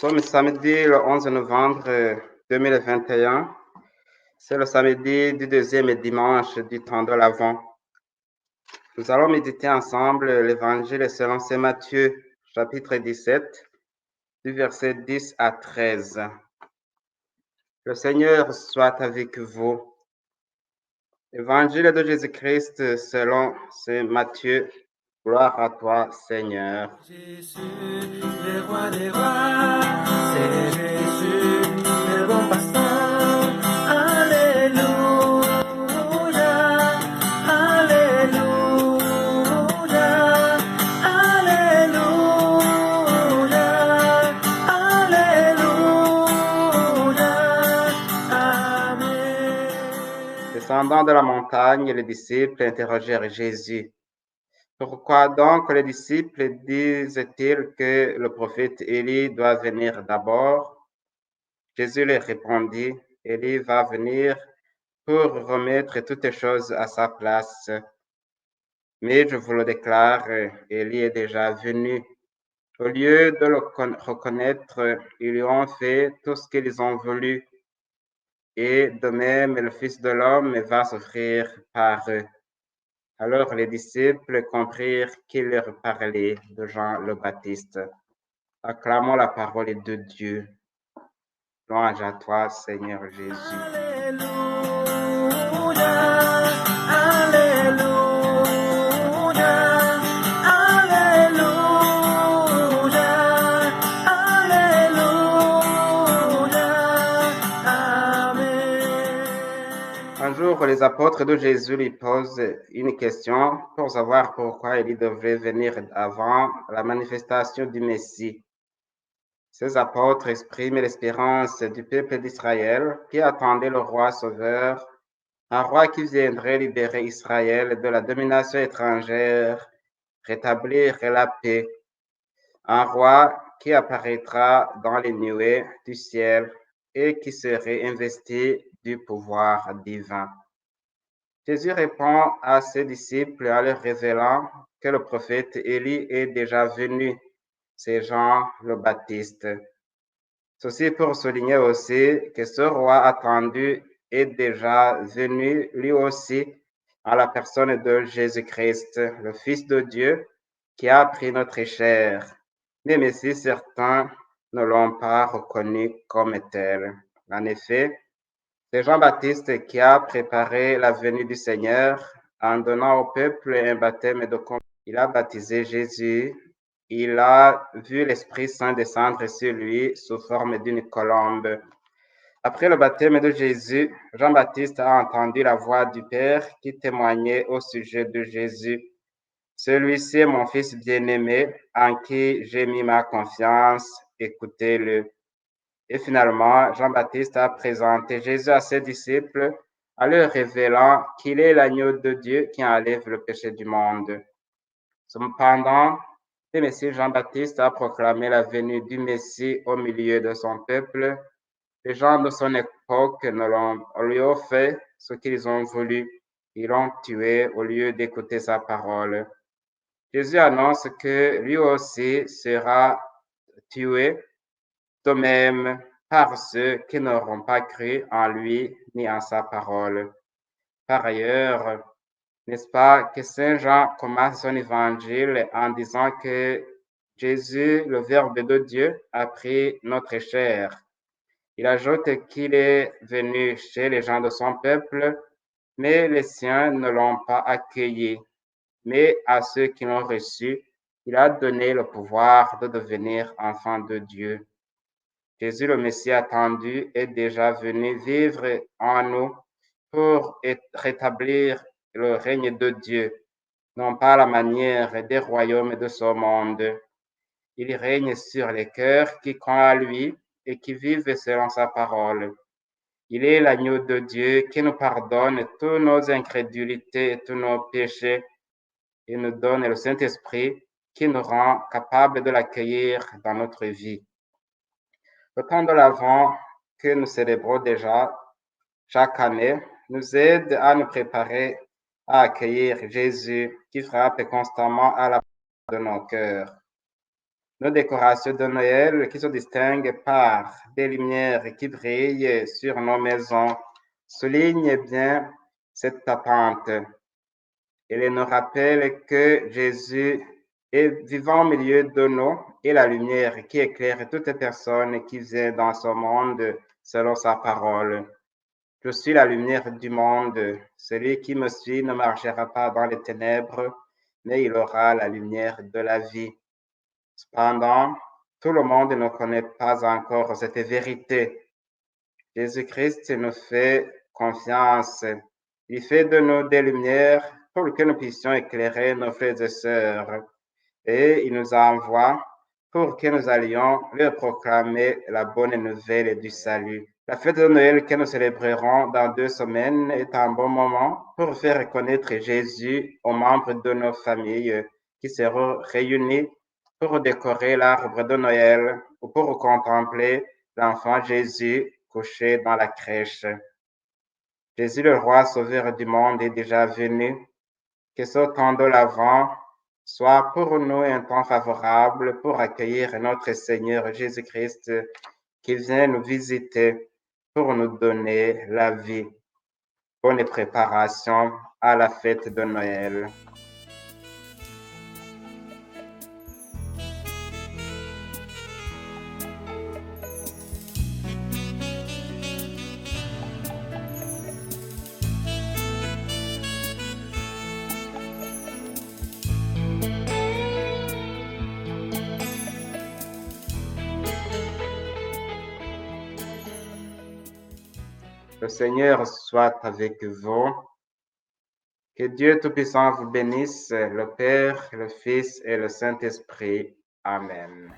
sommes samedi le 11 novembre 2021. C'est le samedi du deuxième dimanche du temps de l'Avent. Nous allons méditer ensemble l'évangile selon saint Matthieu, chapitre 17, du verset 10 à 13. Le Seigneur soit avec vous. Évangile de Jésus-Christ selon saint Matthieu. Gloire à toi, Seigneur. Jésus, le roi des rois, c'est Jésus, le bon pasteur. Alléluia, Alléluia, Alléluia, Alléluia, Amen. Descendant de la montagne, les disciples interrogèrent Jésus. Pourquoi donc les disciples disent-ils que le prophète Élie doit venir d'abord? Jésus leur répondit, Élie va venir pour remettre toutes choses à sa place. Mais je vous le déclare, Élie est déjà venu. Au lieu de le reconnaître, ils lui ont fait tout ce qu'ils ont voulu. Et de même, le Fils de l'homme va s'offrir par eux. Alors les disciples comprirent qu'il leur parlait de Jean le Baptiste. Acclamons la parole de Dieu. Louange à toi, Seigneur Jésus. Alléluia, Alléluia, Alléluia, Alléluia, Amen. Un jour, les apôtres de Jésus lui posent une question pour savoir pourquoi il devrait venir avant la manifestation du Messie. Ces apôtres expriment l'espérance du peuple d'Israël qui attendait le roi sauveur, un roi qui viendrait libérer Israël de la domination étrangère, rétablir la paix, un roi qui apparaîtra dans les nuées du ciel et qui serait investi du pouvoir divin. Jésus répond à ses disciples en leur révélant que le prophète Élie est déjà venu, c'est Jean le Baptiste. Ceci pour souligner aussi que ce roi attendu est déjà venu lui aussi à la personne de Jésus-Christ, le Fils de Dieu, qui a pris notre chair, même si certains ne l'ont pas reconnu comme tel. En effet, c'est Jean-Baptiste qui a préparé la venue du Seigneur en donnant au peuple un baptême de conversion. Il a baptisé Jésus. Il a vu l'Esprit Saint descendre sur lui sous forme d'une colombe. Après le baptême de Jésus, Jean-Baptiste a entendu la voix du Père qui témoignait au sujet de Jésus. Celui-ci est mon Fils bien-aimé en qui j'ai mis ma confiance. Écoutez-le. Et finalement, Jean-Baptiste a présenté Jésus à ses disciples en leur révélant qu'il est l'agneau de Dieu qui enlève le péché du monde. Cependant, le Messie Jean-Baptiste a proclamé la venue du Messie au milieu de son peuple. Les gens de son époque ne lui ont fait ce qu'ils ont voulu. Ils l'ont tué au lieu d'écouter sa parole. Jésus annonce que lui aussi sera tué, de même par ceux qui n'auront pas cru en lui ni en sa parole. Par ailleurs, n'est-ce pas que Saint Jean commence son évangile en disant que Jésus, le Verbe de Dieu, a pris notre chair. Il ajoute qu'il est venu chez les gens de son peuple, mais les siens ne l'ont pas accueilli. Mais à ceux qui l'ont reçu, il a donné le pouvoir de devenir enfants de Dieu. Jésus, le Messie attendu, est déjà venu vivre en nous pour rétablir le règne de Dieu, non pas à la manière des royaumes de ce monde. Il règne sur les cœurs qui croient à lui et qui vivent selon sa parole. Il est l'agneau de Dieu qui nous pardonne toutes nos incrédulités et tous nos péchés et nous donne le Saint-Esprit qui nous rend capables de l'accueillir dans notre vie. Le temps de l'Avent que nous célébrons déjà chaque année nous aide à nous préparer à accueillir Jésus qui frappe constamment à la porte de nos cœurs. Nos décorations de Noël qui se distinguent par des lumières qui brillent sur nos maisons soulignent bien cette attente. Elle nous rappelle que Jésus est vivant au milieu de nous et la lumière qui éclaire toute personne qui vient dans ce monde selon sa parole. Je suis la lumière du monde. Celui qui me suit ne marchera pas dans les ténèbres, mais il aura la lumière de la vie. Cependant, tout le monde ne connaît pas encore cette vérité. Jésus-Christ nous fait confiance. Il fait de nous des lumières pour que nous puissions éclairer nos frères et sœurs. Et il nous envoie pour que nous allions leur proclamer la bonne nouvelle du salut. La fête de Noël que nous célébrerons dans 2 semaines est un bon moment pour faire connaître Jésus aux membres de nos familles qui seront réunis pour décorer l'arbre de Noël ou pour contempler l'enfant Jésus couché dans la crèche. Jésus, le roi sauveur du monde, est déjà venu. Que ce temps de l'Avent soit pour nous un temps favorable pour accueillir notre Seigneur Jésus-Christ qui vient nous visiter pour nous donner la vie. Bonne préparation à la fête de Noël. Le Seigneur soit avec vous. Que Dieu Tout-Puissant vous bénisse, le Père, le Fils et le Saint-Esprit. Amen.